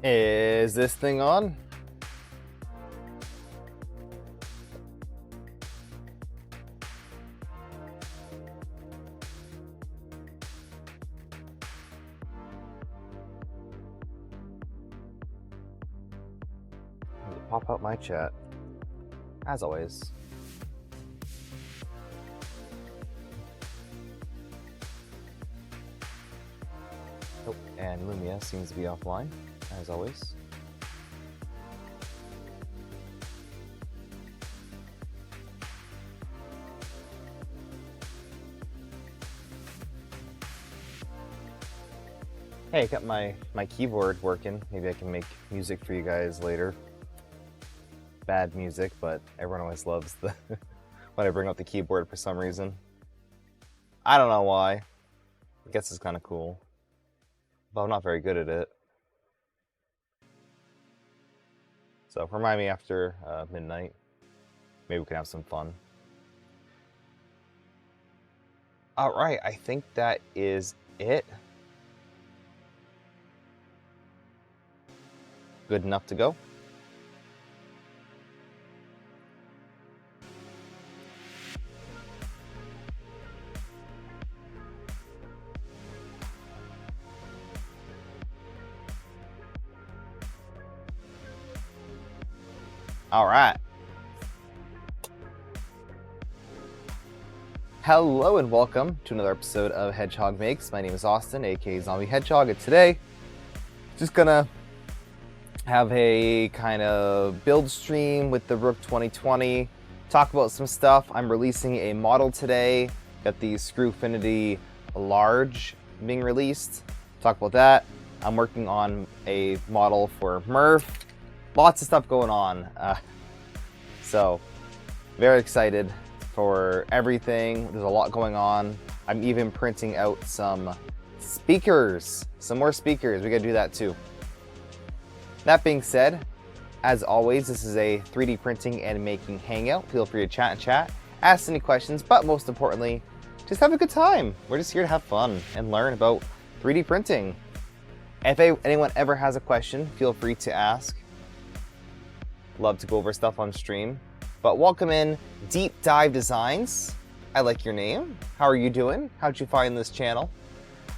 Is this thing on? Pop out my chat, as always. Oh, and Lumia seems to be offline, as always. Hey, I got my keyboard working. Maybe I can make music for you guys later. Bad music, but everyone always loves the when I bring out the keyboard for some reason. I don't know why. I guess it's kind of cool, but I'm not very good at it. So remind me after midnight. Maybe we can have some fun. All right, I think that is it. Good enough to go. All right. Hello and welcome to another episode of Hedgehog Makes. My name is Austin, aka Zombie Hedgehog, and today, just gonna have a kind of build stream with the Rook 2020. Talk about some stuff. I'm releasing a model today. Got the Screwfinity Large being released. Talk about that. I'm working on a model for Murph. Lots of stuff going on. So, very excited for everything. There's a lot going on. I'm even printing out some speakers. Some more speakers. We gotta do that too. That being said, as always, this is a 3D printing and making hangout. Feel free to chat and chat, ask any questions, but most importantly, just have a good time. We're just here to have fun and learn about 3D printing. If anyone ever has a question, feel free to ask. Love to go over stuff on stream. But welcome in Deep Dive Designs. I like your name. How are you doing? How'd you find this channel?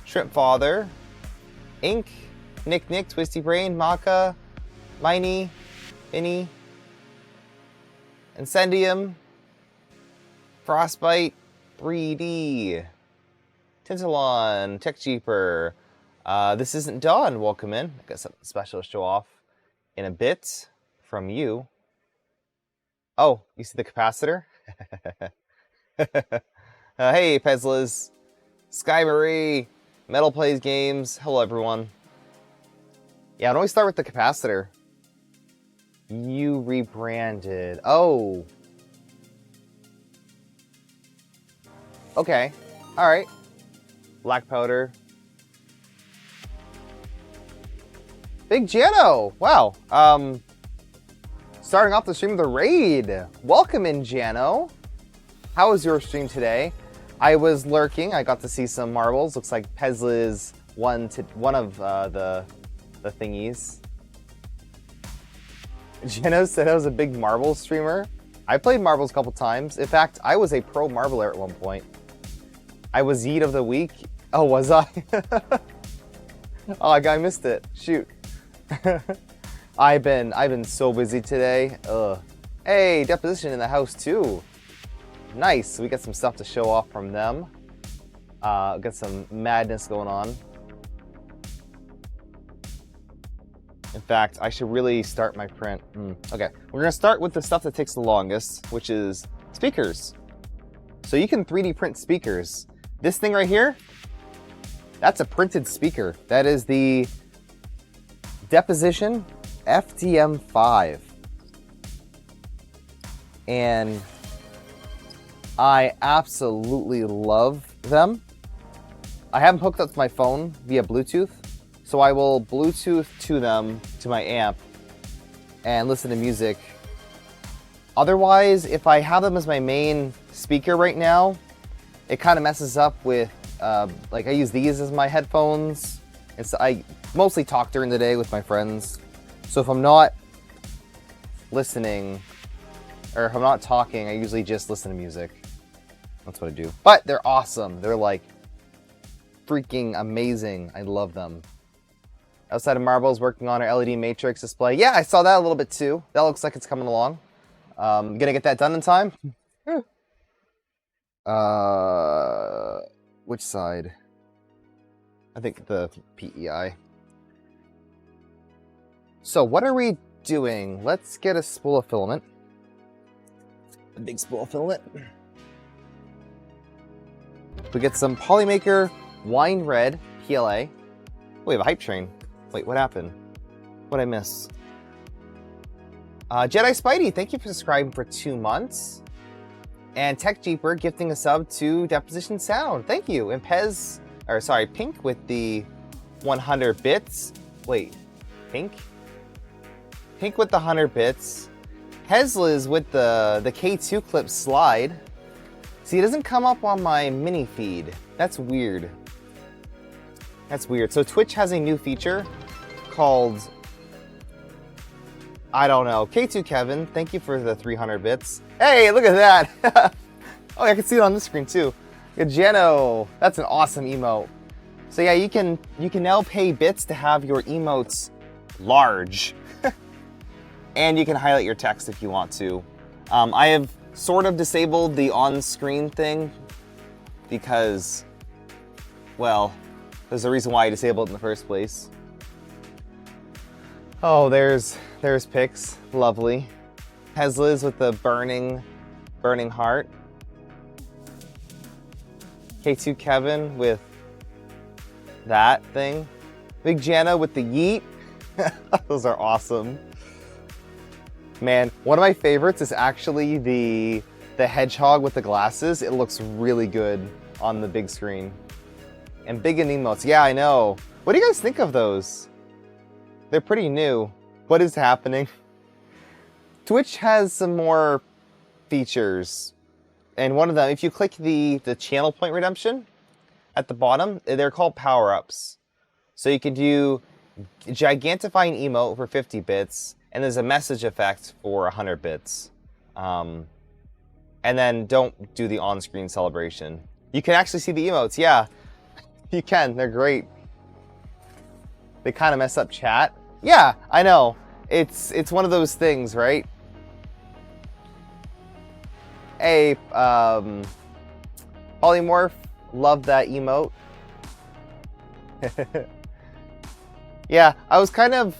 Shrimp Father, Ink, Nick, Twisty Brain, Maka, Miney, Innie, Incendium, Frostbite, 3D, Tintalon, Tech Cheaper. This isn't Dawn. Welcome in. I got something special to show off in a bit from you. Oh, you see the capacitor? Hey, Pezlas, Sky Marie, Metal Plays Games. Hello, everyone. Yeah, I'd always start with the capacitor. You rebranded. Oh. Okay. All right. Black powder. Big Jano. Wow. Starting off the stream with a raid. Welcome in, Jano. How was your stream today? I was lurking. I got to see some marbles. Looks like Pezla's one of the thingies. Jano said I was a big marbles streamer. I played marbles a couple times. In fact, I was a pro marbler at one point. I was Yeet of the Week. Oh, was I? Oh, I missed it. Shoot. I've been so busy today. Ugh. Hey, Deposition in the house too. Nice. We got some stuff to show off from them. Got some madness going on. In fact, I should really start my print. Okay, we're gonna start with the stuff that takes the longest, which is speakers. So you can 3D print speakers. This thing right here, that's a printed speaker. That is the Deposition FDM5. And I absolutely love them. I have them hooked up to my phone via Bluetooth, so I will Bluetooth to them to my amp and listen to music. Otherwise, if I have them as my main speaker right now, it kind of messes up with, like I use these as my headphones, I mostly talk during the day with my friends. So if I'm not listening, or if I'm not talking, I usually just listen to music. That's what I do. But they're awesome. They're like freaking amazing. I love them. Outside of Marvel's working on our LED matrix display. Yeah, I saw that a little bit too. That looks like it's coming along. Gonna get that done in time. Which side? I think the PEI. So what are we doing? Let's get a spool of filament. A big spool of filament. We get some Polymaker Wine Red PLA. We have a hype train. Wait, what happened? What'd I miss? Jedi Spidey, thank you for subscribing for 2 months. And Tech Jeeper gifting a sub to Deposition Sound. Thank you. And Pink with the 100 bits. Wait, Pink? Pink with the 100 bits. Hezliz with the K2 clip slide. See, it doesn't come up on my mini feed. That's weird. That's weird. So Twitch has a new feature called, I don't know. K2 Kevin, thank you for the 300 bits. Hey, look at that. Oh, I can see it on this screen too. Geno, that's an awesome emote. So yeah, you can now pay bits to have your emotes large. And you can highlight your text if you want to. I have sort of disabled the on-screen thing because, well, there's a reason why I disabled it in the first place. Oh, there's Pix, lovely. Hezliz with the burning heart. K2 Kevin with that thing. Big Jana with the yeet. Those are awesome. Man, one of my favorites is actually the hedgehog with the glasses. It looks really good on the big screen. And big in emotes. Yeah, I know. What do you guys think of those? They're pretty new. What is happening? Twitch has some more features. And one of them, if you click the channel point redemption at the bottom, they're called power-ups. So you can do gigantifying emote for 50 bits, and there's a message effect for 100 bits. And then don't do the on-screen celebration. You can actually see the emotes, yeah. You can, they're great. They kind of mess up chat. Yeah, I know. It's one of those things, right? Hey, Polymorph, love that emote. Yeah, I was kind of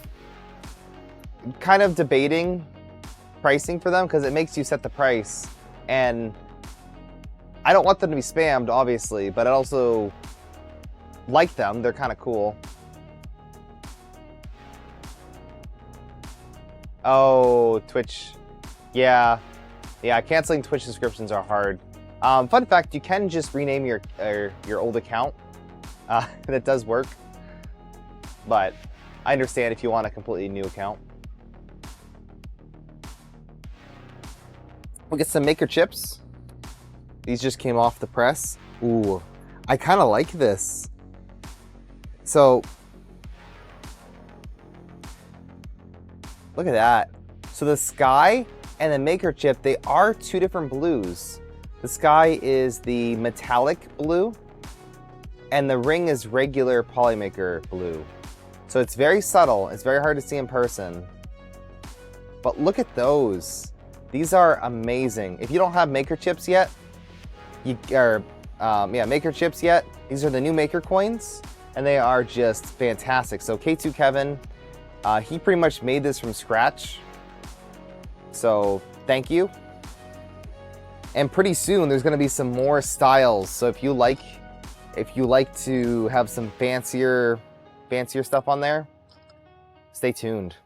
debating pricing for them because it makes you set the price, and I don't want them to be spammed, obviously, but I also like them. They're kind of cool. Oh, Twitch. Yeah, canceling Twitch subscriptions are hard. Fun fact, you can just rename your old account. That does work, but I understand if you want a completely new account. We'll get some maker chips. These just came off the press. Ooh, I kind of like this. So, look at that. So the sky and the maker chip, they are two different blues. The sky is the metallic blue, and the ring is regular Polymaker blue. So it's very subtle. It's very hard to see in person. But look at those. These are amazing. If you don't have maker chips yet, maker chips yet, these are the new maker coins, and they are just fantastic. So K2 Kevin, he pretty much made this from scratch. So thank you. And pretty soon there's going to be some more styles. So if you like to have some fancier stuff on there, stay tuned.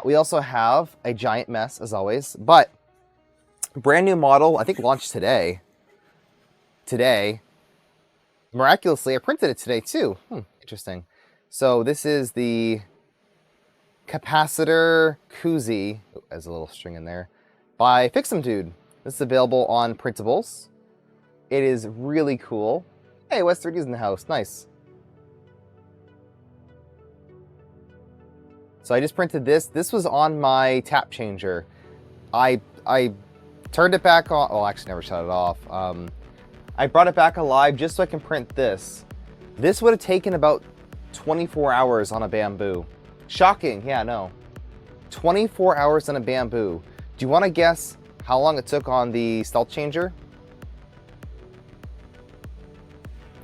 We also have a giant mess, as always, but brand new model, I think launched today. Miraculously, I printed it today too. Interesting. So this is the capacitor koozie, as a little string in there, by Fix'em Dude. This is available on printables. It is really cool. Hey, West 30's in the house. Nice. So I just printed this. This was on my tap changer. I turned it back on. Well, actually never shut it off. I brought it back alive just so I can print this. This would have taken about 24 hours on a Bamboo. Shocking, yeah, no. 24 hours on a Bamboo. Do you want to guess how long it took on the Stealth Changer?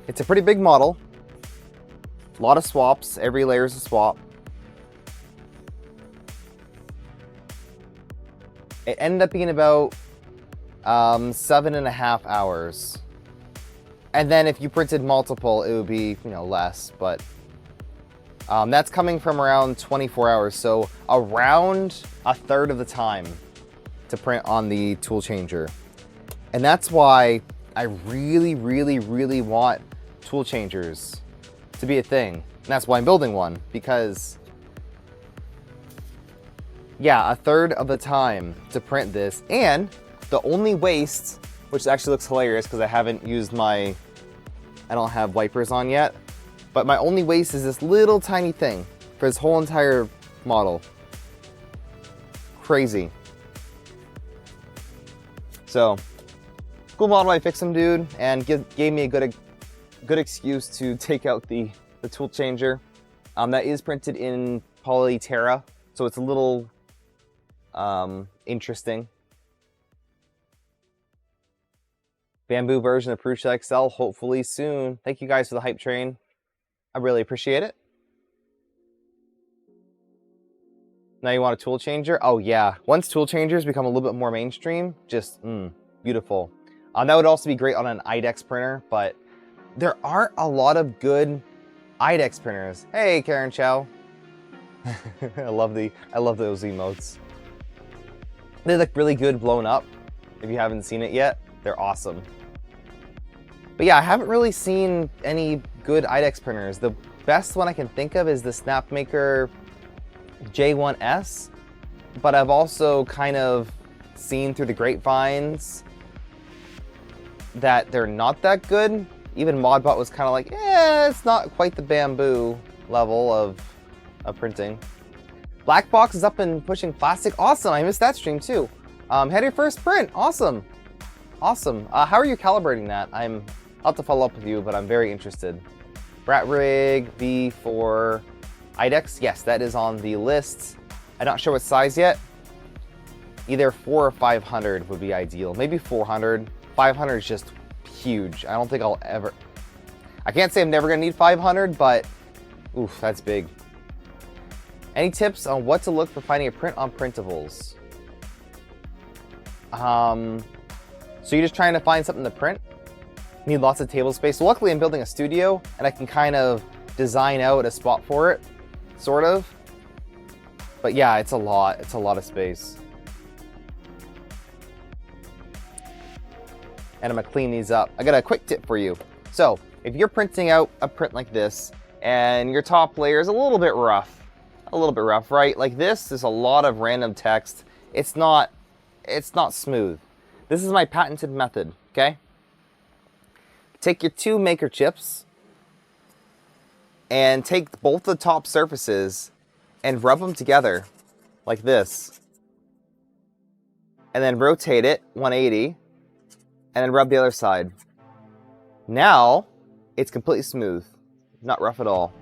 It's a pretty big model. A lot of swaps, every layer is a swap. It ended up being about 7.5 hours. And then if you printed multiple, it would be, you know, less, but that's coming from around 24 hours. So around a third of the time to print on the tool changer. And that's why I really, really, really want tool changers to be a thing. And that's why I'm building one, because yeah, a third of the time to print this. And the only waste, which actually looks hilarious because I haven't used I don't have wipers on yet, but my only waste is this little tiny thing for this whole entire model. Crazy. So, cool model. I fixed some dude and gave me a good excuse to take out the tool changer. That is printed in Polyterra, so it's a little interesting. Bamboo version of Protais XL, hopefully soon. Thank you guys for the hype train. I really appreciate it. Now you want a tool changer? Oh yeah, once tool changers become a little bit more mainstream, just beautiful. That would also be great on an IDEX printer, but there aren't a lot of good IDEX printers. Hey, Karen Chow. I love those emotes. They look really good blown up. If you haven't seen it yet, they're awesome. But yeah, I haven't really seen any good IDEX printers. The best one I can think of is the Snapmaker J1S, but I've also kind of seen through the grapevines that they're not that good. Even Modbot was kind of like, it's not quite the Bamboo level of printing. Black Box is up and pushing plastic. Awesome, I missed that stream too. Had your first print, awesome. Awesome, how are you calibrating that? I'll have to follow up with you, but I'm very interested. Rat Rig V4 IDEX, yes, that is on the list. I'm not sure what size yet. Either 400 or 500 would be ideal. Maybe 400. 500 is just huge. I don't think I'll ever... I can't say I'm never gonna need 500, but oof, that's big. Any tips on what to look for finding a print on printables? So you're just trying to find something to print? Need lots of table space. So luckily I'm building a studio and I can kind of design out a spot for it, sort of. But yeah, it's a lot of space. And I'm gonna clean these up. I got a quick tip for you. So if you're printing out a print like this and your top layer is a little bit rough, right? Like this is a lot of random text. It's not smooth. This is my patented method, okay? Take your two maker chips and take both the top surfaces and rub them together like this. And then rotate it 180 and then rub the other side. Now it's completely smooth, not rough at all.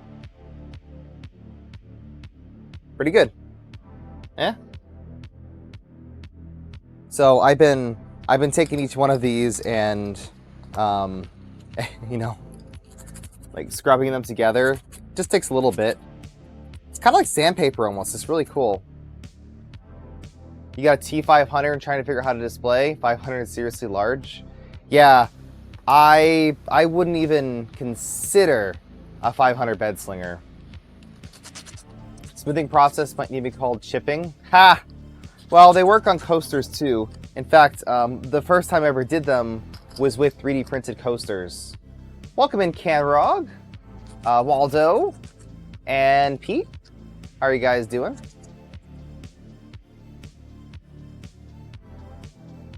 Pretty good. Yeah. So I've been taking each one of these and you know, like scrubbing them together. Just takes a little bit. It's kind of like sandpaper almost. It's really cool. You got a T500 and trying to figure out how to display. 500 is seriously large. Yeah, I wouldn't even consider a 500 bed slinger. Smoothing process might need to be called chipping. Ha! Well, they work on coasters too. In fact, the first time I ever did them was with 3D printed coasters. Welcome in, Canrog, Waldo, and Pete. How are you guys doing?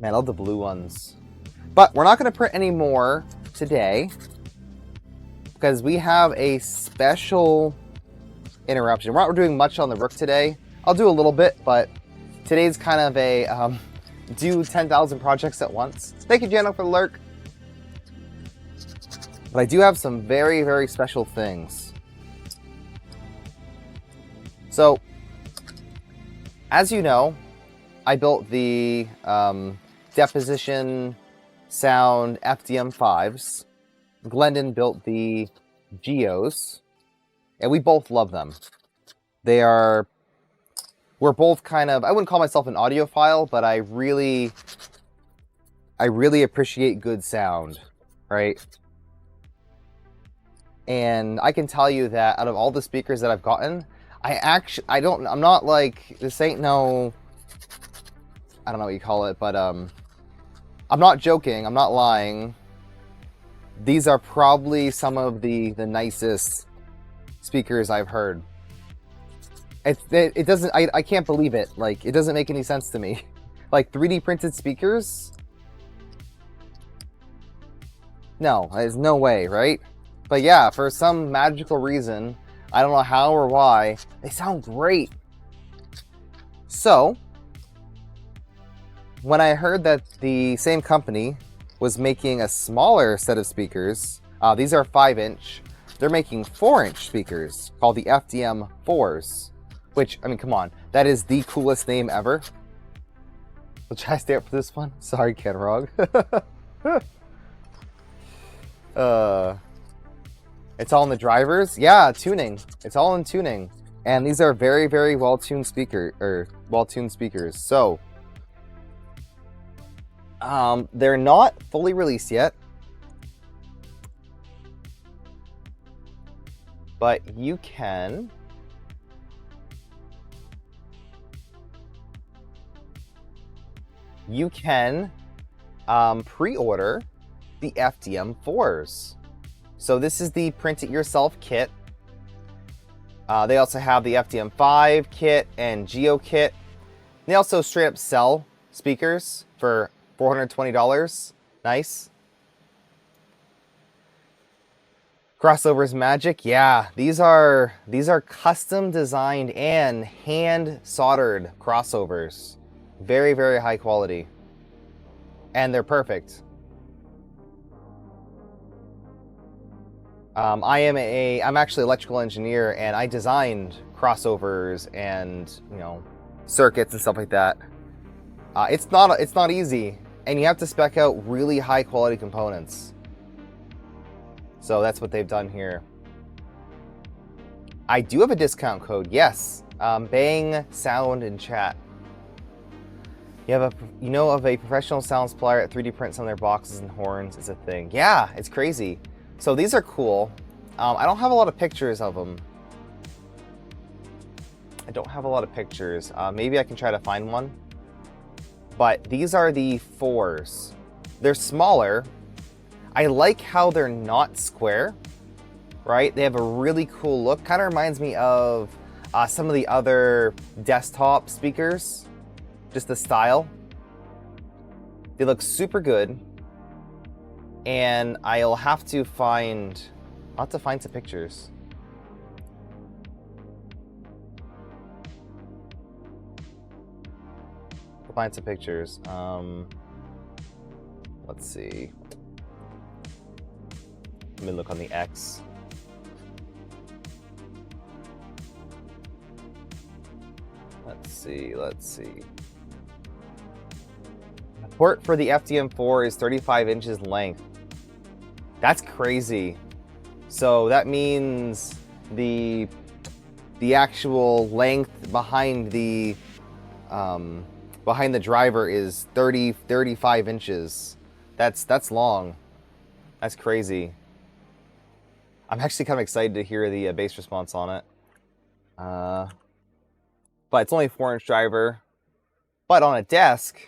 Man, I love the blue ones. But we're not going to print any more today because we have a special interruption. We're not doing much on the Rook today. I'll do a little bit, but today's kind of a do 10,000 projects at once. Thank you, Jano, for the lurk. But I do have some very, very special things. So, as you know, I built the deposition sound FDM5s. Glendon built the Geos, and we both love them. We're both kind of, I wouldn't call myself an audiophile, but I really appreciate good sound, right? And I can tell you that out of all the speakers that I've gotten, I'm not like, this ain't no, I don't know what you call it, but I'm not joking, I'm not lying. These are probably some of the nicest speakers I've heard. It doesn't, I can't believe it. Like, it doesn't make any sense to me. Like, 3D printed speakers? No, there's no way, right? But yeah, for some magical reason, I don't know how or why, they sound great. So, when I heard that the same company was making a smaller set of speakers, these are 5-inch, they're making 4-inch speakers called the FDM4s. Which, I mean, come on, that is the coolest name ever. We'll try to stay up for this one. Sorry, Kenrog. It's all in the drivers? Yeah, tuning. It's all in tuning. And these are very, very well-tuned speakers. So, they're not fully released yet. But you can pre-order the FDM4s. So this is the print-it-yourself kit. They also have the FDM5 kit and Geo kit. They also straight up sell speakers for $420. Nice. Crossovers magic. Yeah, these are custom designed and hand soldered crossovers. Very, very high quality. And they're perfect. I'm actually an electrical engineer, and I designed crossovers and, you know, circuits and stuff like that. It's not easy, and you have to spec out really high quality components. So that's what they've done here. I do have a discount code, yes. Bang Sound in chat. You know of a professional sound supplier that 3D prints on their boxes and horns is a thing. Yeah, it's crazy. So these are cool. I don't have a lot of pictures of them. I don't have a lot of pictures. Maybe I can try to find one. But these are the 4s. They're smaller. I like how they're not square, right? They have a really cool look. Kind of reminds me of some of the other desktop speakers. Just the style. They look super good. And I'll have to find some pictures. I'll find some pictures. Let's see. Let me look on the X. Let's see. The port for the FDM4 is 35 inches length. That's crazy. So that means the actual length behind the driver is 35 inches. That's long. That's crazy. I'm actually kind of excited to hear the bass response on it. But it's only a 4-inch driver. But on a desk,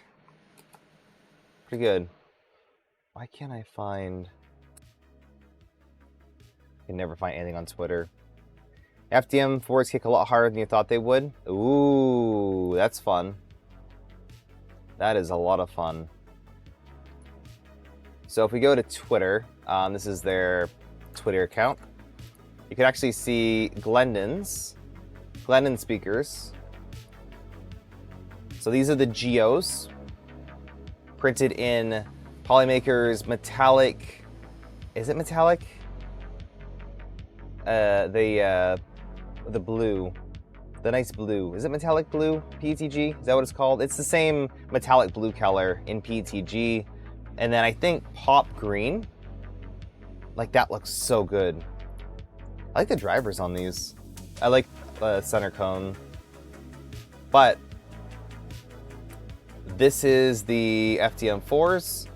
pretty good. Why can't I find... I can never find anything on Twitter. FDM4s kick a lot harder than you thought they would. Ooh, that's fun. That is a lot of fun. So if we go to Twitter, this is their Twitter account. You can actually see Glendon's Glennon speakers. So these are the Geos, printed in Polymaker's metallic. Is it metallic? The blue, the nice blue. Is it metallic blue PETG? Is that what it's called? It's the same metallic blue color in PETG, and then I think pop green. Like, that looks so good. I like the drivers on these. I like the center cone, but this is the FDM4s,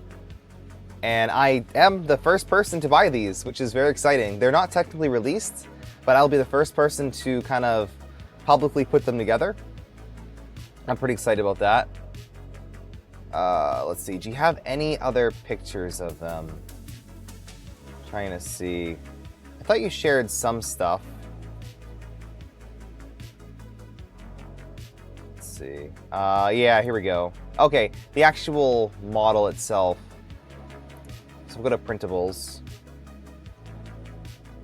and I am the first person to buy these, which is very exciting. They're not technically released, but I'll be the first person to kind of publicly put them together. I'm pretty excited about that. Let's see, do you have any other pictures of them? Trying to see. I thought you shared some stuff. Let's see. Yeah, here we go. Okay, the actual model itself. So we'll go to printables.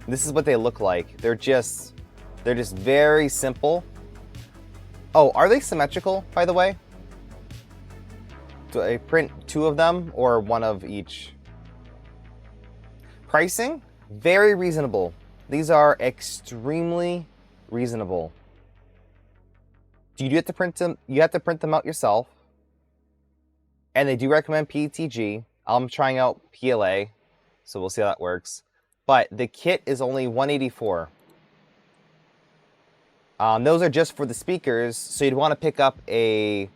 This is what they look like. They're just very simple. Oh, are they symmetrical, by the way? Do I print 2 of them or 1 of each? Pricing, very reasonable. These are extremely reasonable. You do have to print them. You have to print them out yourself, and they do recommend PETG. I'm trying out PLA, so we'll see how that works. But the kit is only $184. Those are just for the speakers, so you'd want to pick up an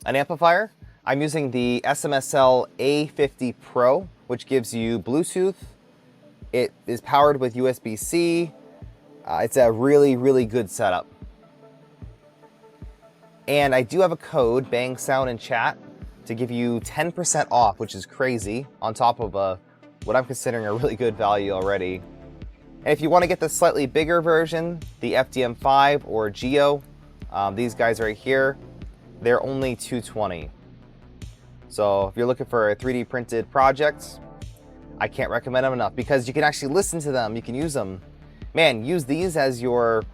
amplifier. I'm using the SMSL A50 Pro, which gives you Bluetooth. It is powered with USB-C. It's a really, really good setup. And I do have a code, Bang Sound in chat, to give you 10% off, which is crazy, on top of what I'm considering a really good value already. And if you want to get the slightly bigger version, the FDM5 or Geo, these guys right here, they're only $220. So if you're looking for a 3D printed project, I can't recommend them enough, because you can actually listen to them, you can use them. Man, use these as your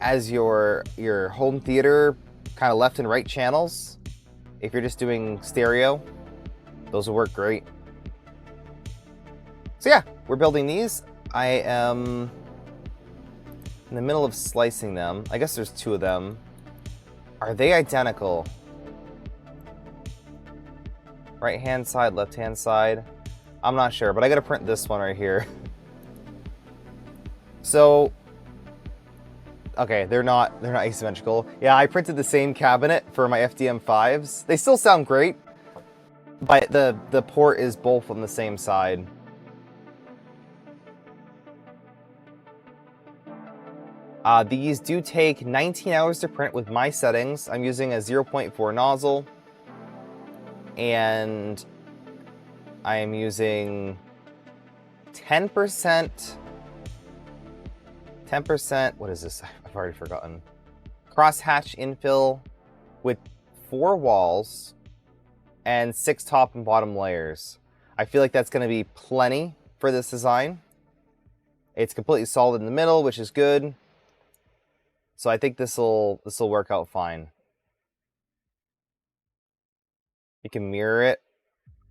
home theater kind of left and right channels. If you're just doing stereo, those will work great. So yeah, we're building these. I am in the middle of slicing them. I guess there's 2 of them. Are they identical? Right hand side, left hand side. I'm not sure, but I gotta print this one right here. So, okay, they're not asymmetrical. Yeah, I printed the same cabinet for my FDM5s. They still sound great, but the port is both on the same side. These do take 19 hours to print with my settings. I'm using a 0.4 nozzle, and I am using 10%, what is this? I've already forgotten. Crosshatch infill with 4 walls and 6 top and bottom layers. I feel like that's gonna be plenty for this design. It's completely solid in the middle, which is good. So I think this'll work out fine. You can mirror it.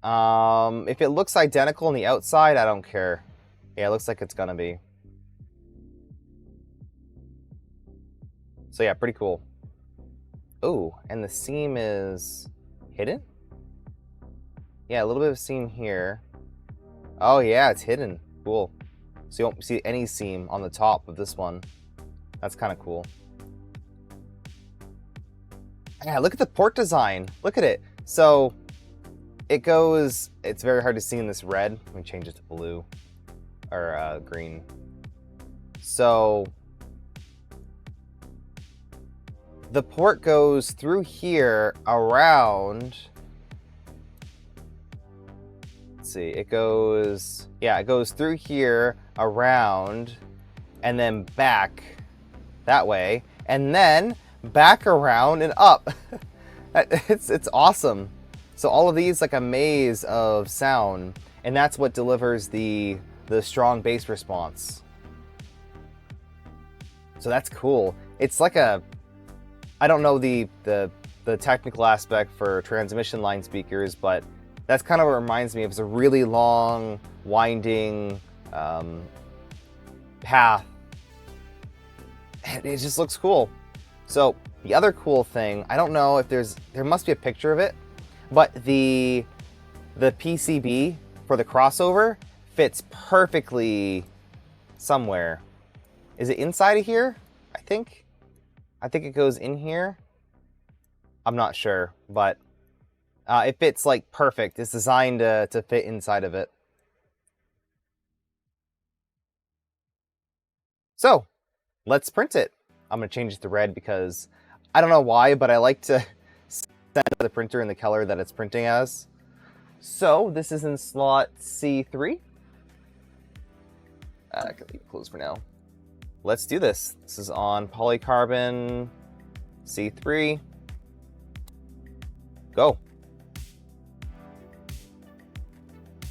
If it looks identical on the outside, I don't care. Yeah, it looks like it's gonna be. So yeah, pretty cool. Oh, and the seam is hidden? Yeah, a little bit of seam here. Oh yeah, it's hidden. Cool. So you won't see any seam on the top of this one. That's kind of cool. Yeah, look at the port design. Look at it. So it goes, it's very hard to see in this red. Let me change it to blue or green. So the port goes through here around, let's see, it goes through here around and then back that way, and then back around and up. It's awesome. So all of these like a maze of sound, and that's what delivers the strong bass response. So that's cool. It's like a, I don't know the technical aspect for transmission line speakers, but that's kind of what it reminds me of. It's a really long, winding path. And it just looks cool. So the other cool thing, I don't know if there must be a picture of it, but the PCB for the crossover fits perfectly somewhere. Is it inside of here? I think it goes in here. I'm not sure, but it fits like perfect. It's designed to fit inside of it. So let's print it. I'm gonna change it to red because I don't know why, but I like to set the printer in the color that it's printing as. So this is in slot C3. I can leave it closed for now. Let's do this. This is on polycarbon C3. Go.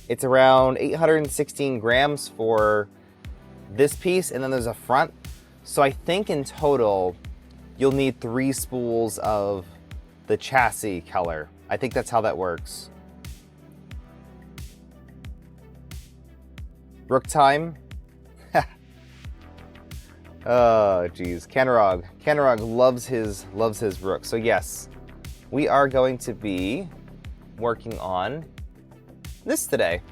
It's around 816 grams for this piece, and then there's a front. So I think in total, you'll need 3 spools of the chassis color. I think that's how that works. Rook time. Oh, geez. Kanarog loves his rook. So yes, we are going to be working on this today.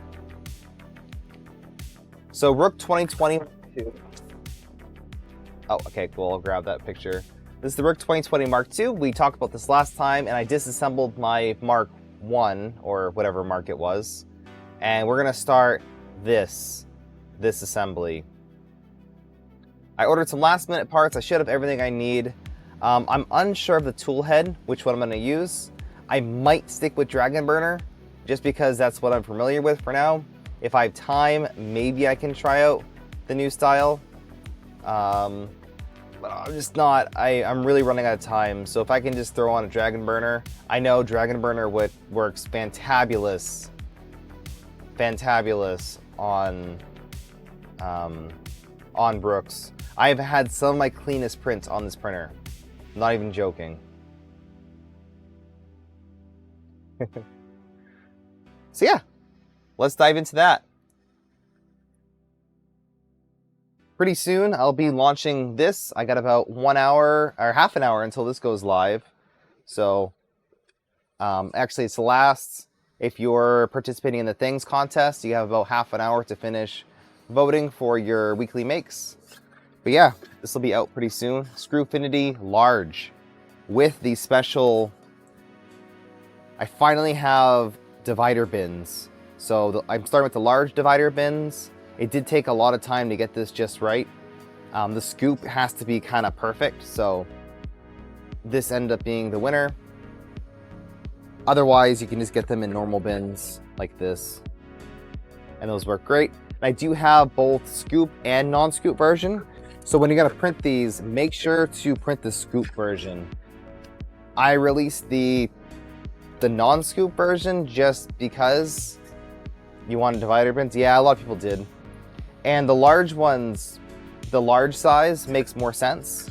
So Rook 2020. Oh, okay, cool. I'll grab that picture. This is the Rook 2020 Mark II. We talked about this last time, and I disassembled my Mark I, or whatever mark it was. And we're gonna start this assembly. I ordered some last minute parts. I should have everything I need. I'm unsure of the tool head, which one I'm gonna use. I might stick with Dragon Burner, just because that's what I'm familiar with for now. If I have time, maybe I can try out the new style. But I'm just not, I'm really running out of time. So if I can just throw on a Dragon Burner, I know Dragon Burner works fantabulous on Brooks. I've had some of my cleanest prints on this printer. I'm not even joking. So yeah, let's dive into that. Pretty soon I'll be launching this. I got about 1 hour or half an hour until this goes live. So actually it's the last. If you're participating in the Things contest, you have about half an hour to finish voting for your weekly makes. But yeah, this will be out pretty soon. Screwfinity Large with the special. I finally have divider bins. So I'm starting with the large divider bins. It did take a lot of time to get this just right. The scoop has to be kind of perfect, so this ended up being the winner. Otherwise, you can just get them in normal bins like this, and those work great. And I do have both scoop and non-scoop version, so when you're gonna print these, make sure to print the scoop version. I released the non-scoop version just because you wanted divider bins. Yeah, a lot of people did. And the large ones, the large size makes more sense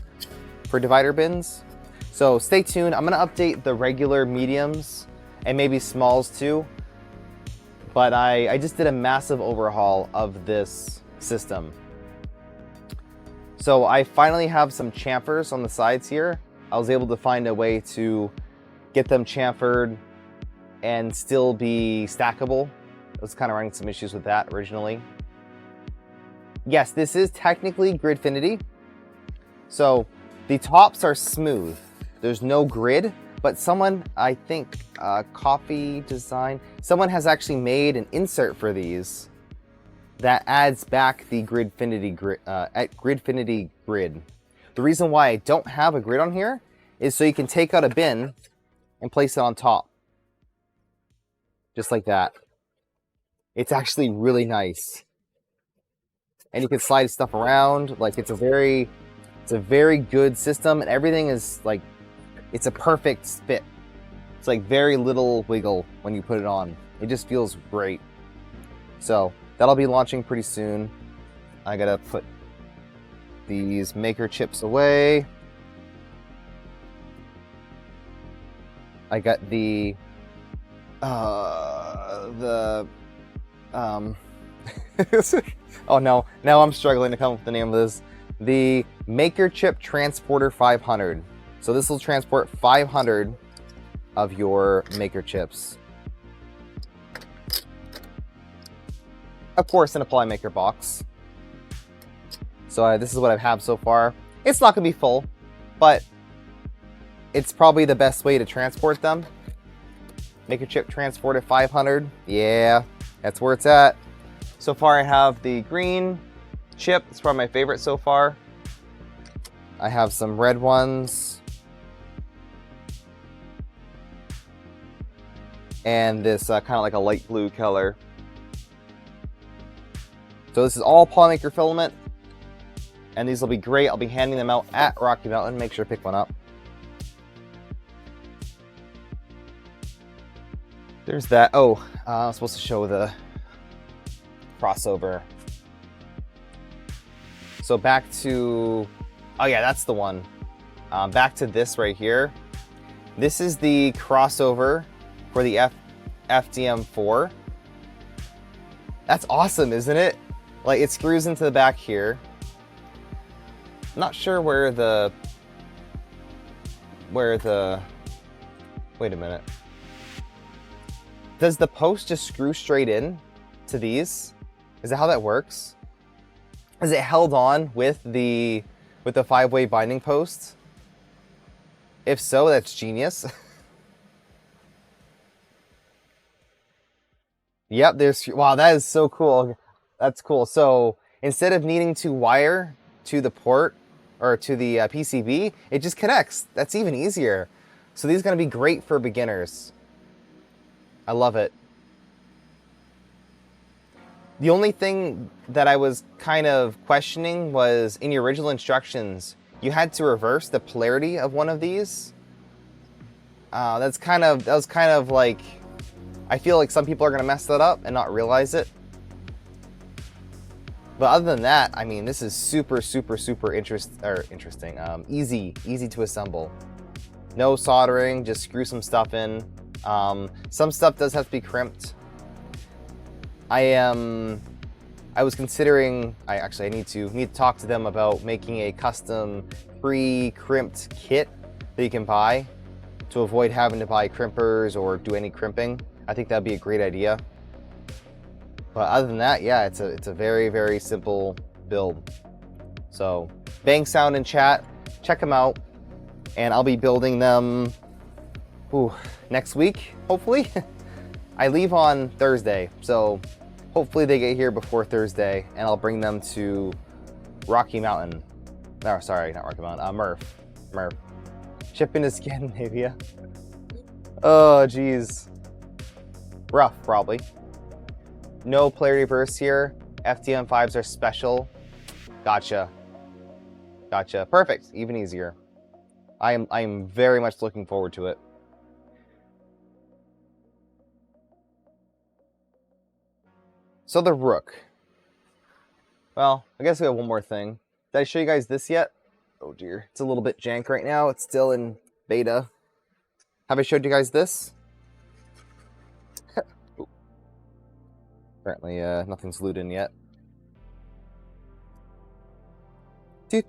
for divider bins. So stay tuned. I'm gonna update the regular mediums and maybe smalls too. But I just did a massive overhaul of this system. So I finally have some chamfers on the sides here. I was able to find a way to get them chamfered and still be stackable. I was kind of running some issues with that originally. Yes, this is technically Gridfinity. So the tops are smooth. There's no grid, but someone, I think, Coffee Design, someone has actually made an insert for these that adds back the Gridfinity grid. The reason why I don't have a grid on here is so you can take out a bin and place it on top. Just like that. It's actually really nice. And you can slide stuff around. Like it's a very good system, and everything is like, it's a perfect fit. It's like very little wiggle when you put it on. It just feels great. So that'll be launching pretty soon. I gotta put these maker chips away. I got the oh no, now I'm struggling to come up with the name of this. The Maker Chip Transporter 500. So this will transport 500 of your maker chips. Of course, in a Polymaker box. So this is what I have so far. It's not going to be full, but it's probably the best way to transport them. Maker Chip Transporter 500. Yeah, that's where it's at. So far I have the green chip. It's probably my favorite so far. I have some red ones. And this kind of like a light blue color. So this is all Polymaker filament. And these will be great. I'll be handing them out at Rocky Mountain. Make sure to pick one up. There's that. Oh, I was supposed to show the crossover. So back to, oh yeah, that's the one. Back to this right here. This is the crossover for the FDM4. That's awesome, isn't it? Like, it screws into the back here. I'm not sure where the, wait a minute. Does the post just screw straight in to these? Is that how that works? Is it held on with the 5-way binding post? If so, that's genius. Yep, wow, that is so cool. That's cool. So instead of needing to wire to the port or to the PCB, it just connects. That's even easier. So these are going to be great for beginners. I love it. The only thing that I was kind of questioning was in your original instructions, you had to reverse the polarity of one of these. That was kind of like, I feel like some people are going to mess that up and not realize it. But other than that, I mean, this is super interesting. Easy to assemble. No soldering, just screw some stuff in. Some stuff does have to be crimped. I was considering, I need to talk to them about making a custom pre-crimped kit that you can buy to avoid having to buy crimpers or do any crimping. I think that'd be a great idea. But other than that, yeah, it's a very simple build. So Bang Sound in chat, check them out, and I'll be building them next week, hopefully. I leave on Thursday, so hopefully they get here before Thursday, and I'll bring them to Rocky Mountain. No, sorry, not Rocky Mountain. Murph. Shipping to Scandinavia. Oh, geez. Rough, probably. No polarity bursts here. FDM5s are special. Gotcha. Perfect. Even easier. I am very much looking forward to it. So the Rook. Well, I guess we have one more thing. Did I show you guys this yet? Oh dear. It's a little bit jank right now. It's still in beta. Have I showed you guys this? Apparently, nothing's glued in yet. The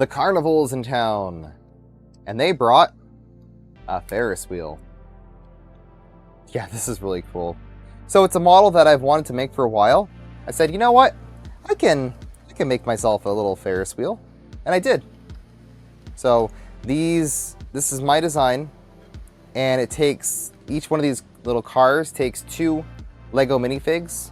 carnival's in town, and they brought a Ferris wheel. Yeah, this is really cool. So it's a model that I've wanted to make for a while. I said, you know what? I can make myself a little Ferris wheel, and I did. So this is my design. And it takes, each one of these little cars takes 2 Lego minifigs.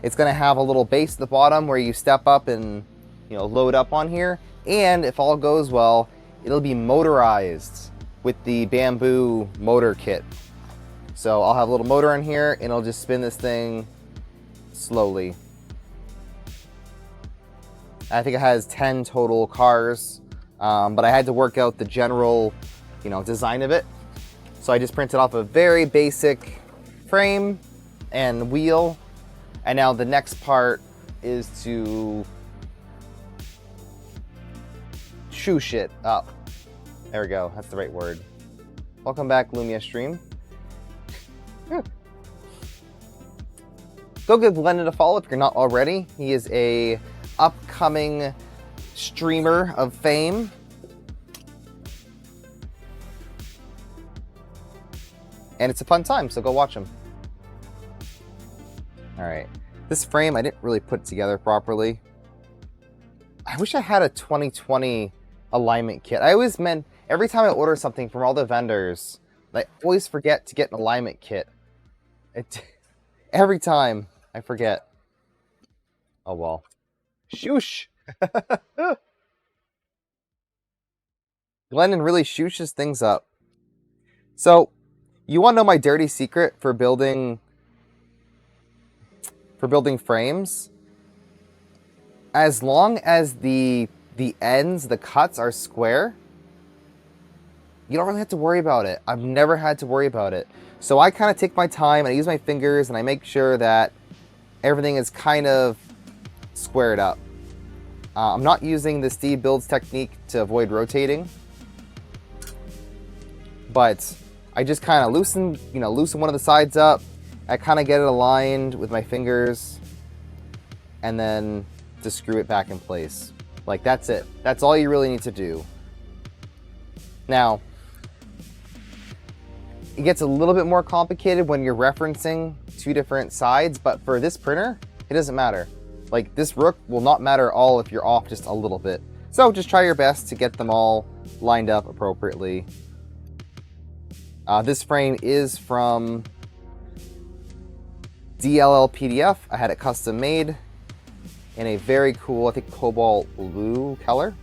It's gonna have a little base at the bottom where you step up and, you know, load up on here. And if all goes well, it'll be motorized with the bamboo motor kit. So I'll have a little motor in here and it'll just spin this thing slowly. I think it has 10 total cars, but I had to work out the general, you know, design of it. So I just printed off a very basic frame and wheel, And now the next part is to shoosh it up. There we go, that's the right word. Welcome back, Lumia Stream. Go give Glendon a follow if you're not already. He is a upcoming streamer of fame. And it's a fun time, so go watch him. Alright. This frame, I didn't really put it together properly. I wish I had a 2020 alignment kit. I always meant, every time I order something from all the vendors, I always forget to get an alignment kit. Every time, I forget. Oh well. Shoosh! Glendon really shooshes things up. So, you want to know my dirty secret for building frames? As long as the ends, the cuts are square, you don't really have to worry about it. I've never had to worry about it. So I kind of take my time and I use my fingers and I make sure that everything is kind of squared up. I'm not using the Steve Builds technique to avoid rotating, but I just kind of loosen one of the sides up. I kind of get it aligned with my fingers and then just screw it back in place. Like, that's it. That's all you really need to do. Now, it gets a little bit more complicated when you're referencing two different sides, but for this printer, it doesn't matter. Like, this rook will not matter at all if you're off just a little bit. So just try your best to get them all lined up appropriately. This frame is from DLL PDF. I had it custom made in a very cool, I think, cobalt blue color.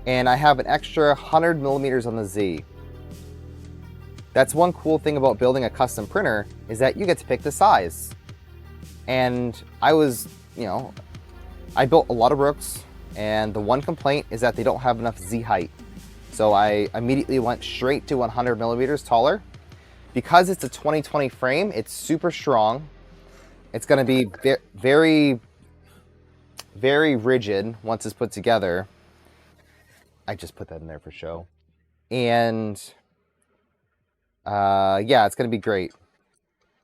And I have an extra 100 millimeters on the Z. That's one cool thing about building a custom printer, is that you get to pick the size. And I was, I built a lot of rooks, and the one complaint is that they don't have enough Z height. So I immediately went straight to 100 millimeters taller. Because it's a 2020 frame, it's super strong. It's going to be very, very rigid once it's put together. I just put that in there for show. And yeah, it's going to be great.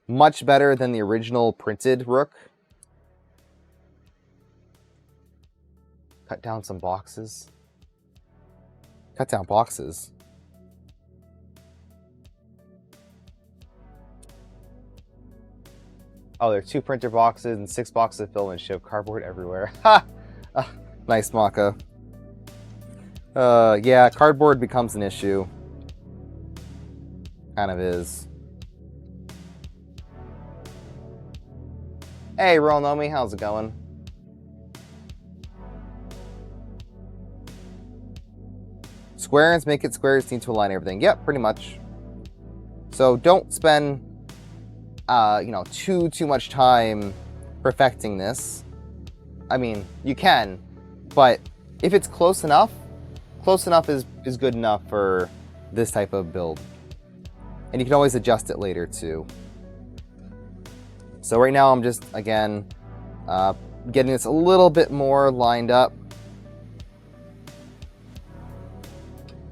Much better than the original printed rook. Cut down some boxes. Cut down boxes. Oh, there are 2 printer boxes and 6 boxes of film and ship. Cardboard everywhere. Ha! Nice, Maka. Yeah, cardboard becomes an issue. Kind of is. Hey, Royal Nomi, how's it going? Squares make it squares, need to align everything. Yep, pretty much. So don't spend, too much time perfecting this. I mean, you can, but if it's close enough is good enough for this type of build. And you can always adjust it later too. So right now I'm just, again, getting this a little bit more lined up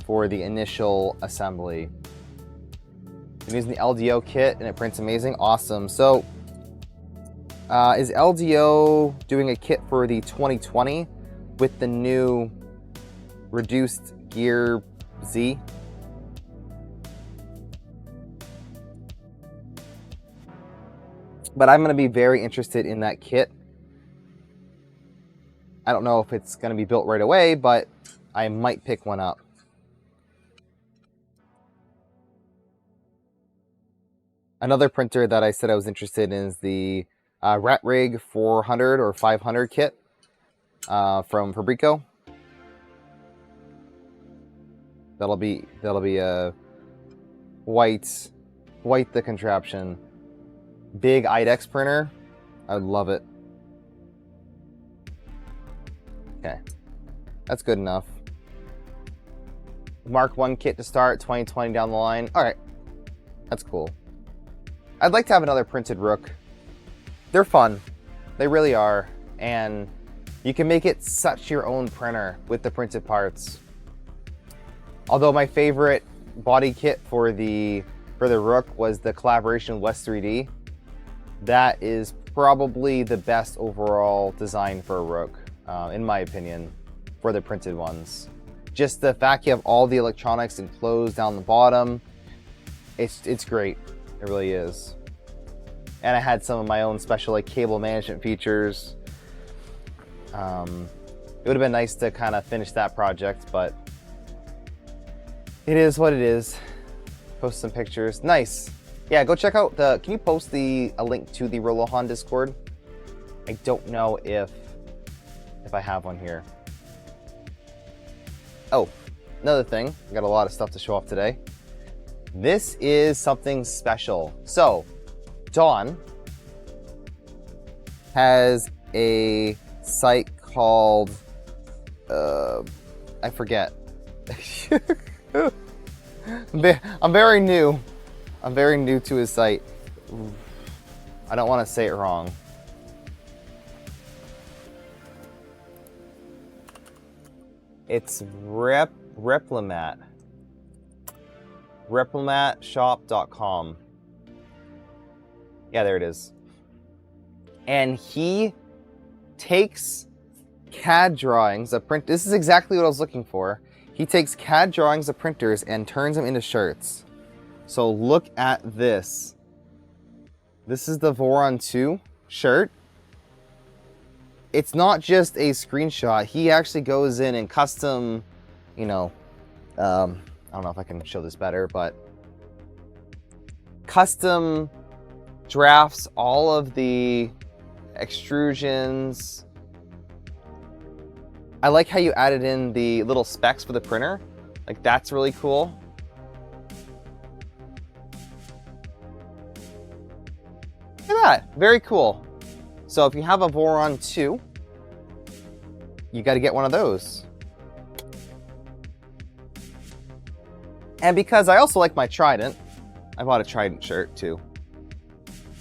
for the initial assembly. I'm using the LDO kit and it prints amazing. Awesome. So is LDO doing a kit for the 2020 with the new reduced gear Z? But I'm going to be very interested in that kit. I don't know if it's going to be built right away, but I might pick one up. Another printer that I said I was interested in is the RatRig 400 or 500 kit from Fabrico. That'll be a white the contraption. Big IDEX printer. I would love it. Okay, that's good enough. Mark 1 kit to start, 2020 down the line. All right, that's cool. I'd like to have another printed Rook. They're fun. They really are. And you can make it such your own printer with the printed parts. Although my favorite body kit for the Rook was the collaboration with West 3D. That is probably the best overall design for a Rook, in my opinion, for the printed ones. Just the fact you have all the electronics enclosed down the bottom, it's great. It really is. And I had some of my own special like cable management features. It would have been nice to kind of finish that project, but it is what it is. Post some pictures. Nice. Yeah, go check out the, can you post a link to the Rolohan Discord? I don't know if I have one here. Oh, another thing. I got a lot of stuff to show off today. This is something special. So, Dawn has a site called, I forget. I'm very new. I'm very new to his site. I don't want to say it wrong. It's Replimat. Replimatshop.com. Yeah, there it is. And he takes CAD drawings of print. This is exactly what I was looking for. He takes CAD drawings of printers and turns them into shirts. So look at this. This is the Voron 2 shirt. It's not just a screenshot. He actually goes in and custom, you know, I don't know if I can show this better, but custom drafts all of the extrusions. I like how you added in the little specs for the printer. Like, that's really cool. Look at that, very cool. So if you have a Voron 2, you got to get one of those. And because I also like my Trident, I bought a Trident shirt too.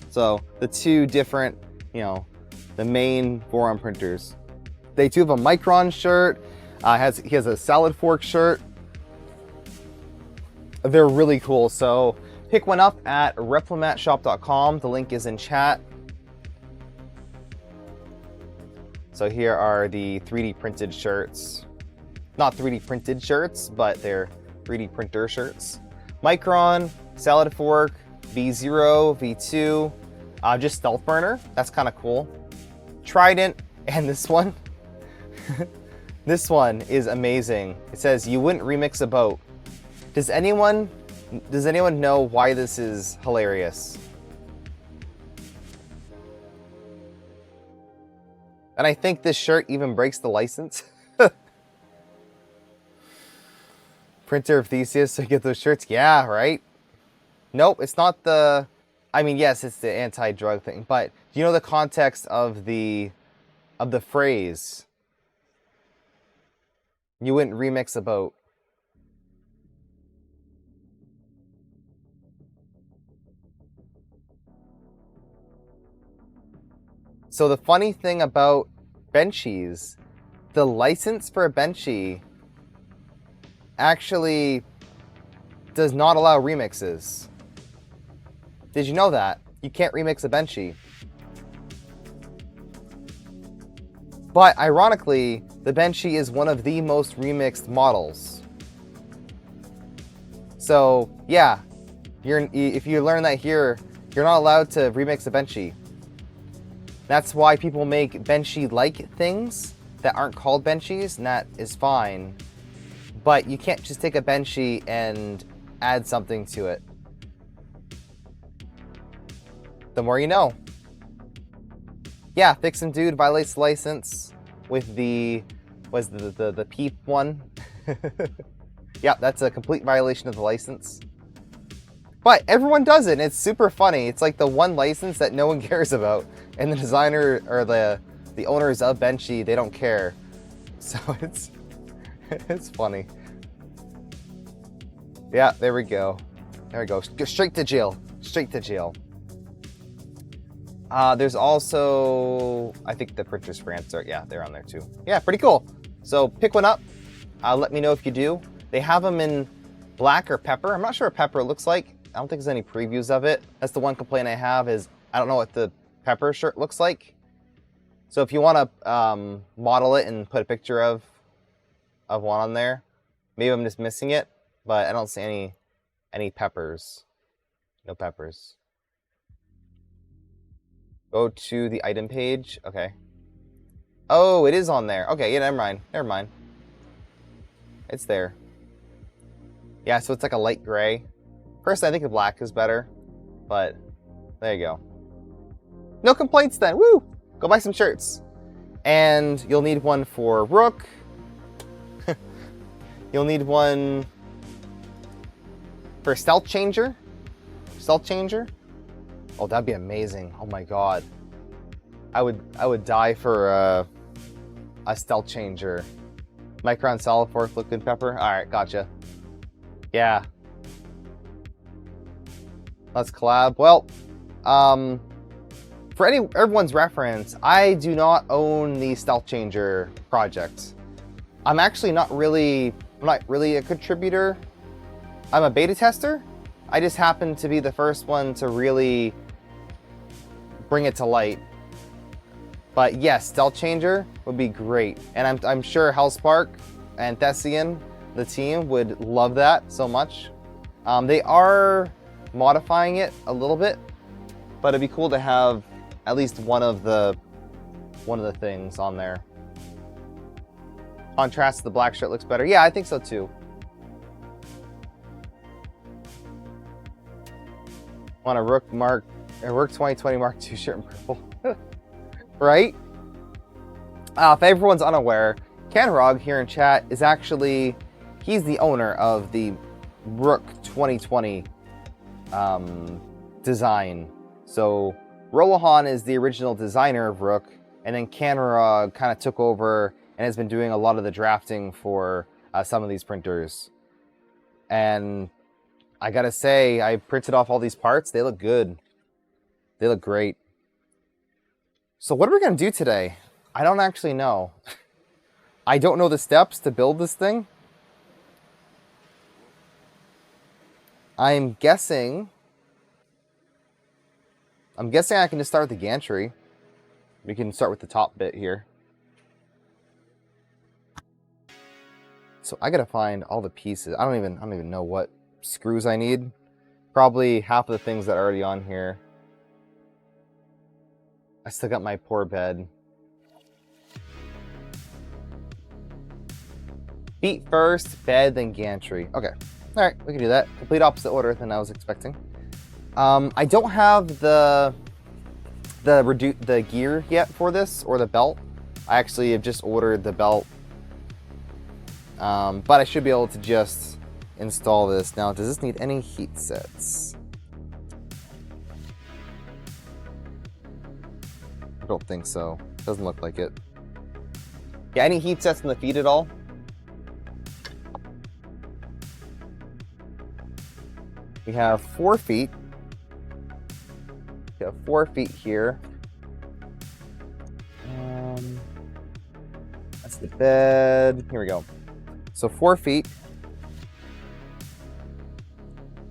So the two different, you know, the main Voron printers. They do have a Micron shirt. He has a Salad Fork shirt. They're really cool. So pick one up at replimatshop.com. The link is in chat. So here are the 3D printed shirts. Not 3D printed shirts, but they're 3D printer shirts. Micron, Salad Fork, V0, V2, just Stealth Burner. That's kind of cool. Trident, and this one. This one is amazing. It says, "You wouldn't remix a boat." Does anyone know why this is hilarious? And I think this shirt even breaks the license. Printer of Theseus to get those shirts. Yeah, right? Nope, it's not the... I mean, yes, it's the anti-drug thing, but do you know the context of the phrase? You wouldn't remix a boat. So the funny thing about Benchy's, the license for a Benchy actually does not allow remixes. Did you know that? You can't remix a Benchy. But ironically, the Benchy is one of the most remixed models. So yeah, if you learn that here, you're not allowed to remix a Benchy. That's why people make Benchy-like things that aren't called Benchies, and that is fine. But you can't just take a Benchy and add something to it. The more you know. Yeah, Fixin' Dude violates the license with the PEEP one. Yeah, that's a complete violation of the license. But everyone does it, and it's super funny. It's like the one license that no one cares about. And the designer, or the owners of Benchy, they don't care. So it's funny. Yeah, there we go. There we go. Go straight to jail. Straight to jail. There's also, I think the printer brands are, yeah, they're on there too. Yeah, pretty cool. So pick one up. Let me know if you do. They have them in black or pepper. I'm not sure what pepper looks like. I don't think there's any previews of it. That's the one complaint I have is I don't know what the pepper shirt looks like. So if you want to model it and put a picture of one on there, maybe I'm just missing it, but I don't see any peppers. No peppers. Go to the item page. Okay. Oh, it is on there. Okay, yeah, never mind. Never mind. It's there. Yeah, so it's like a light gray. Personally, I think the black is better, but there you go. No complaints then. Woo! Go buy some shirts. And you'll need one for Rook. You'll need one for Stealth Changer. Stealth Changer. Oh, that'd be amazing. Oh my god. I would die for a Stealth Changer. Micron Solid Force Liquid Pepper. Alright, gotcha. Yeah. Let's collab. Well, for everyone's reference, I do not own the Stealth Changer project. I'm actually not really a contributor. I'm a beta tester. I just happen to be the first one to really bring it to light. But yes, Stealth Changer would be great. And I'm sure Hellspark and Thessian, the team, would love that so much. They are modifying it a little bit, but it'd be cool to have at least one of the things on there. Contrast to the black shirt looks better. Yeah, I think so too. Want a Rook 2020 Mark II shirt in purple. Right? If everyone's unaware, Canrog here in chat is actually, he's the owner of the Rook 2020 design. So Rolohan is the original designer of Rook, and then Canrog kind of took over and has been doing a lot of the drafting for some of these printers. And I gotta say, I printed off all these parts. They look good. They look great. So what are we gonna do today? I don't actually know. I don't know the steps to build this thing. I'm guessing I can just start with the gantry. We can start with the top bit here. So I gotta find all the pieces. I don't even know what screws I need. Probably half of the things that are already on here. I still got my poor bed. Feet first, bed, then gantry. Okay. Alright, we can do that. Complete opposite order than I was expecting. I don't have the gear yet for this, or the belt. I actually have just ordered the belt. But I should be able to just install this. Now, does this need any heat sets? I don't think so. Doesn't look like it. Yeah, any heat sets in the feet at all? We have 4 feet. We have 4 feet here. That's the bed. Here we go. So 4 feet.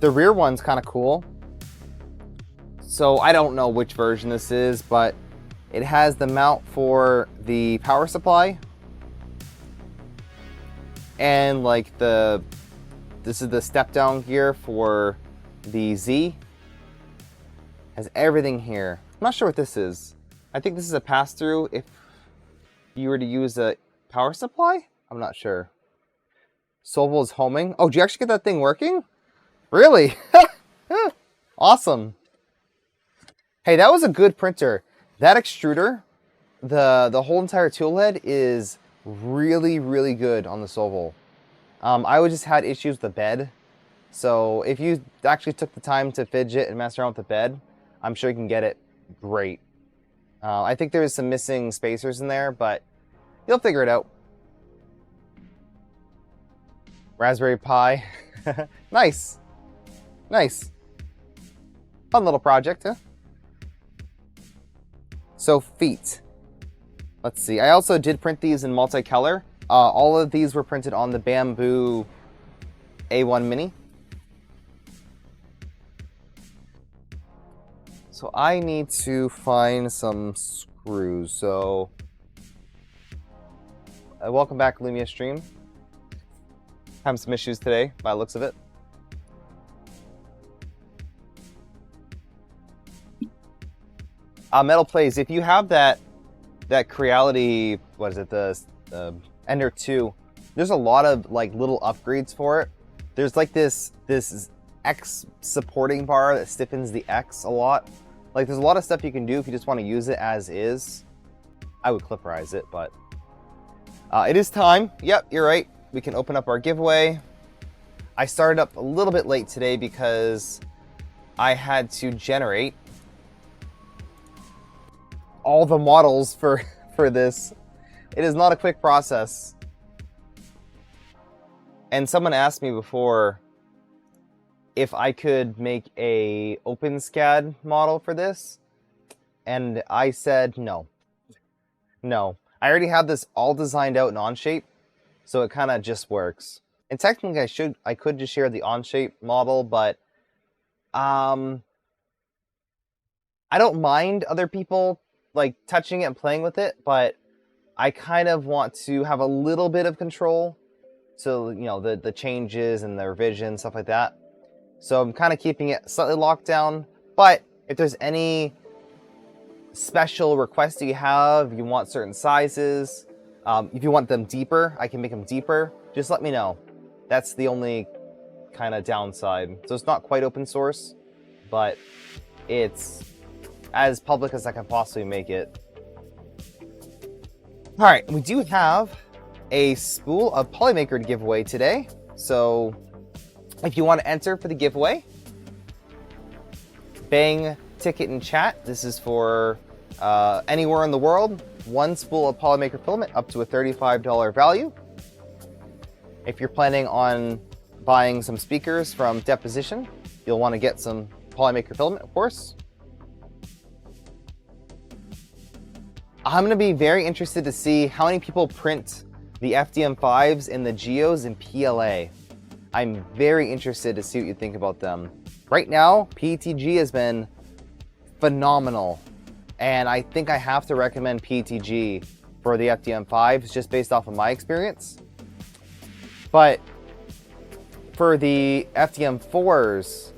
The rear one's kind of cool. So I don't know which version this is, but it has the mount for the power supply. And like this is the step down gear for the Z. Has everything here. I'm not sure what this is. I think this is a pass-through if you were to use a power supply? I'm not sure. Soval is homing. Oh, did you actually get that thing working? Really? Awesome. Hey, that was a good printer. That extruder, the whole entire tool head is really, really good on the Soval. I just had issues with the bed. So if you actually took the time to fidget and mess around with the bed, I'm sure you can get it great. I think there's some missing spacers in there, but you'll figure it out. Raspberry Pi. Nice. Nice. Fun little project, huh? So feet. Let's see. I also did print these in multicolor. All of these were printed on the Bamboo A1 Mini. So I need to find some screws. So welcome back, Lumia Stream. Having some issues today by the looks of it. Metal Plays, if you have that Creality, what is it, the Ender 2, there's a lot of like little upgrades for it. There's like this X supporting bar that stiffens the X a lot. Like there's a lot of stuff you can do if you just want to use it as is. I would clipperize it, but it is time. Yep, you're right. We can open up our giveaway. I started up a little bit late today because I had to generate all the models for this. It is not a quick process. And someone asked me before if I could make a OpenSCAD model for this, and I said no. No. I already have this all designed out in Onshape, so it kind of just works. And technically I could just share the Onshape model, but I don't mind other people like touching it and playing with it, but I kind of want to have a little bit of control. So, you know, the changes and the revision, stuff like that. So I'm kind of keeping it slightly locked down. But if there's any special requests you have, you want certain sizes, if you want them deeper, I can make them deeper. Just let me know. That's the only kind of downside. So it's not quite open source, but it's as public as I can possibly make it. All right, we do have a spool of Polymaker to give away today. So if you want to enter for the giveaway, bang ticket in chat. This is for anywhere in the world. One spool of Polymaker filament up to a $35 value. If you're planning on buying some speakers from Deposition, you'll want to get some Polymaker filament, of course. I'm going to be very interested to see how many people print the FDM5s and the Geos in PLA. I'm very interested to see what you think about them. Right now, PETG has been phenomenal, and I think I have to recommend PETG for the FDM5s just based off of my experience. But for the FDM4s,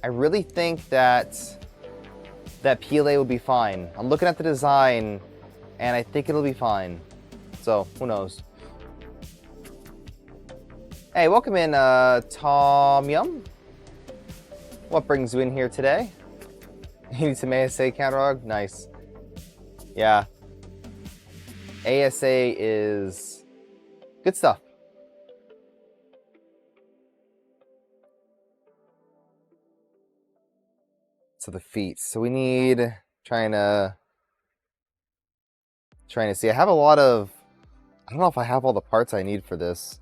I really think that PLA will be fine. I'm looking at the design, and I think it'll be fine. So, who knows? Hey, welcome in, Tom Yum. What brings you in here today? You need some ASA catalog? Nice. Yeah. ASA is good stuff. So the feet. So we need trying to see. I have a lot of. I don't know if I have all the parts I need for this.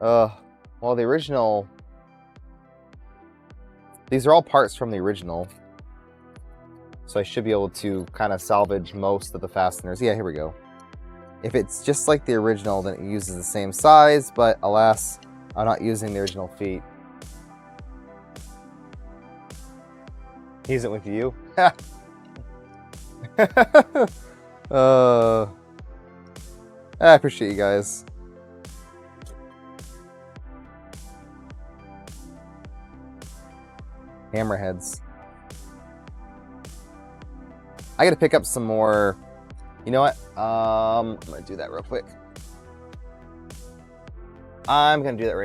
Well, the original. These are all parts from the original, so I should be able to kind of salvage most of the fasteners. Yeah, here we go. If it's just like the original, then it uses the same size, but alas, I'm not using the original feet. He isn't with you. I appreciate you guys. Hammerheads. I gotta pick up some more. You know what? I'm gonna do that real quick. I'm gonna do that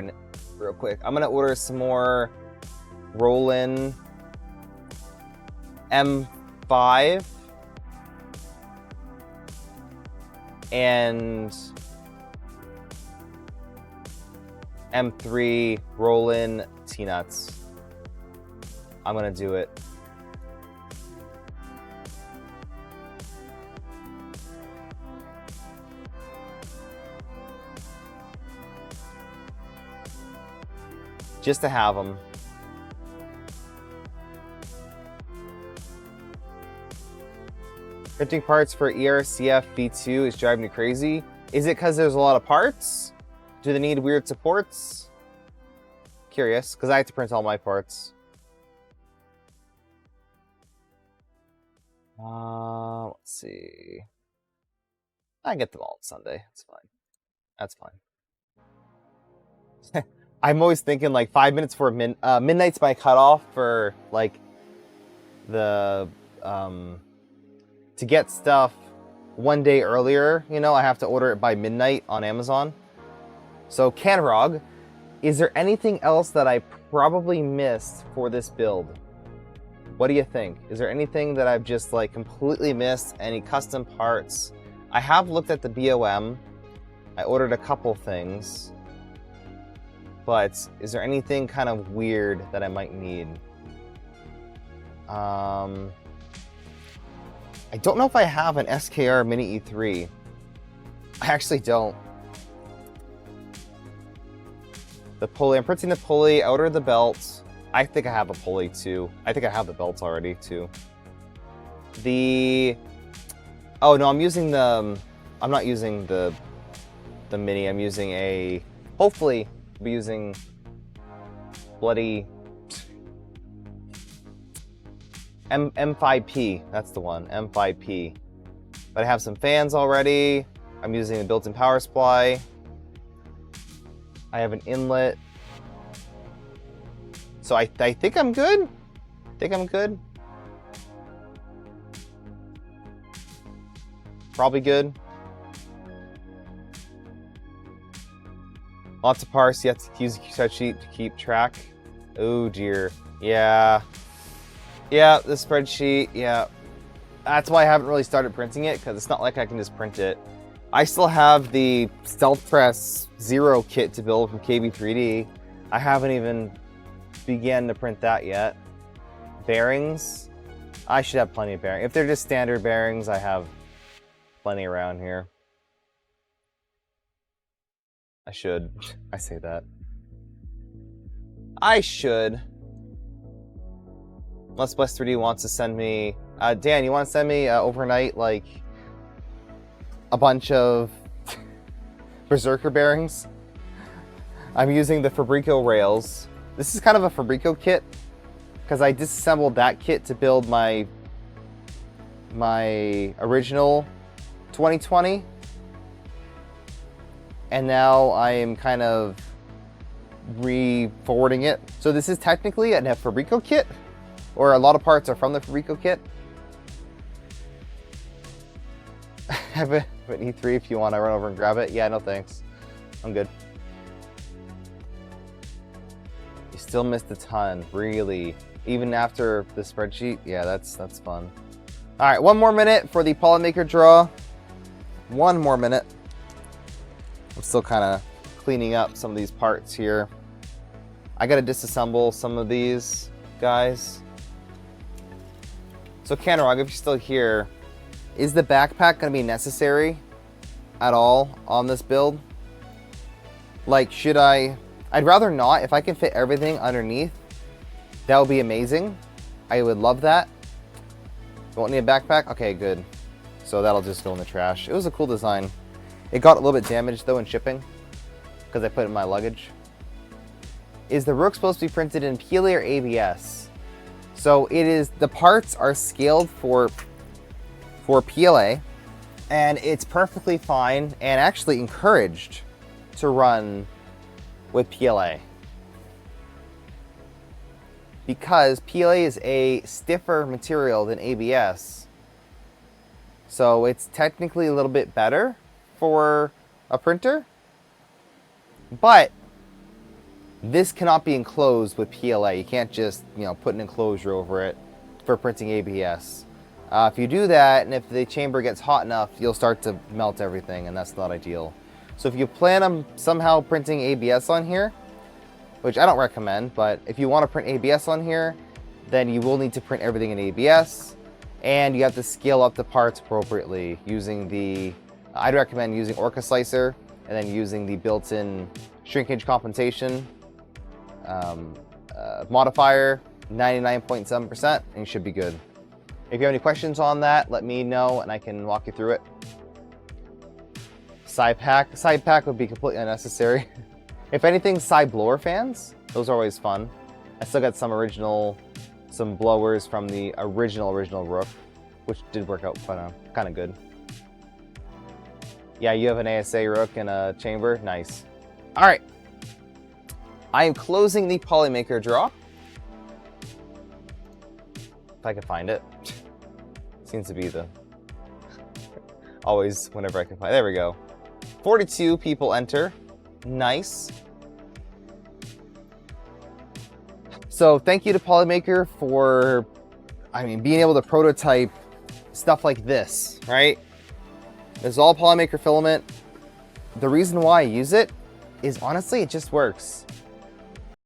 real quick. I'm gonna order some more Roland M5 and M3 Roland T-nuts. I'm gonna do it. Just to have them. Printing parts for ERCF V2 is driving me crazy. Is it because there's a lot of parts? Do they need weird supports? Curious, because I have to print all my parts. Let's see. I get them all on Sunday. It's fine. That's fine. I'm always thinking like 5 minutes before midnight's my cutoff for like the to get stuff one day earlier. You know, I have to order it by midnight on Amazon. So Canrog, is there anything else that I probably missed for this build? What do you think? Is there anything that I've just like completely missed? Any custom parts? I have looked at the BOM. I ordered a couple things. But is there anything kind of weird that I might need? I don't know if I have an SKR Mini E3. I actually don't. The pulley, I'm printing the pulley, outer the belt. I think I have a pulley too. I think I have the belts already too. Oh no, I'm using the, I'm not using the Mini, I'm using a, hopefully I'll be using bloody M5P, that's the one, M5P. But I have some fans already. I'm using the built-in power supply. I have an inlet. So I think I'm good. I think I'm good. Probably good. Lots of parts. You have to use a spreadsheet to keep track. Oh dear. Yeah. Yeah, the spreadsheet. Yeah. That's why I haven't really started printing it, because it's not like I can just print it. I still have the Stealth Press Zero kit to build from KB3D. I haven't even began to print that yet. Bearings. I should have plenty of bearings. If they're just standard bearings, I have plenty around here. I should. I say that. I should. Unless Bless 3D wants to send me... Dan, you want to send me overnight, like, a bunch of Berserker bearings? I'm using the Fabrico rails. This is kind of a Fabrico kit, because I disassembled that kit to build my original 2020. And now I am kind of re-forwarding it. So this is technically a Fabrico kit, or a lot of parts are from the Fabrico kit. I have an E3 if you want to run over and grab it. Yeah, no thanks. I'm good. You still missed a ton, really. Even after the spreadsheet? Yeah, that's fun. All right, one more minute for the Polymaker draw. One more minute. I'm still kind of cleaning up some of these parts here. I gotta disassemble some of these guys. So Canarog, if you're still here, is the backpack gonna be necessary at all on this build? Like, should I'd rather not. If I can fit everything underneath, that would be amazing. I would love that. You won't need a backpack? Okay, good. So that'll just go in the trash. It was a cool design. It got a little bit damaged though in shipping, because I put it in my luggage. Is the Rook supposed to be printed in PLA or ABS? So it is, the parts are scaled for PLA, and it's perfectly fine and actually encouraged to run with PLA, because PLA is a stiffer material than ABS. So it's technically a little bit better for a printer, but this cannot be enclosed with PLA. You can't just, put an enclosure over it for printing ABS. If you do that, and if the chamber gets hot enough, you'll start to melt everything, and that's not ideal. So if you plan on somehow printing ABS on here, which I don't recommend, but if you want to print ABS on here, then you will need to print everything in ABS, and you have to scale up the parts appropriately using the, I'd recommend using Orca Slicer, and then using the built-in shrinkage compensation modifier, 99.7%, and you should be good. If you have any questions on that, let me know and I can walk you through it. Side pack would be completely unnecessary. If anything, side blower fans, those are always fun. I still got some blowers from the original Rook, which did work out kind of good. Yeah, you have an ASA Rook and a chamber, nice. All right, I am closing the Polymaker draw. If I can find it. Seems to be the always whenever I can find. There we go. 42 people enter. Nice. So thank you to Polymaker for, being able to prototype stuff like this, right? This is all Polymaker filament. The reason why I use it is honestly, it just works.